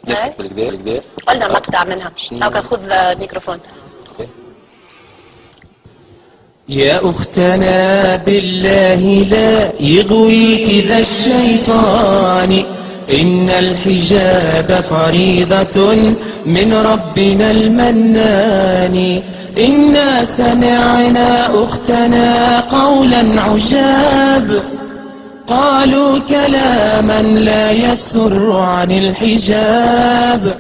ليش بالكدا؟ قلنا مقطع منها أو كان خذ ميكروفون. يا أختنا بالله لا يغويك ذا الشيطان، إن الحجاب فريضة من ربنا المنان. إنا سمعنا أختنا قولا عجاب، قالوا كلاما لا يسر عن الحجاب،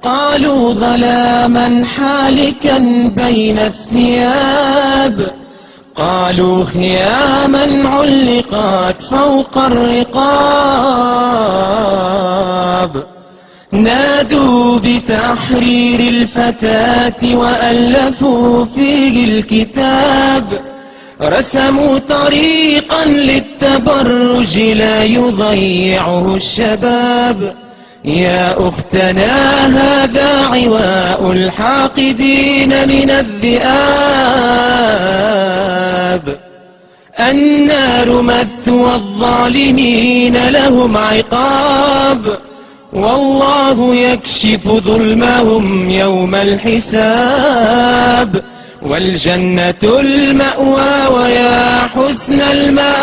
قالوا ظلاما حالكا بين الثياب، قالوا خياما علقت فوق الرقاب، نادوا بتحرير الفتاة وألفوا فيه الكتاب، رسموا طريقا للتبرج لا يضيعه الشباب. يا أختنا هذا عواء الحاقدين من الذئاب، النار مثوى الظالمين لهم عقاب، والله يكشف ظلمهم يوم الحساب، والجنة المأوى ويا حسن المآب.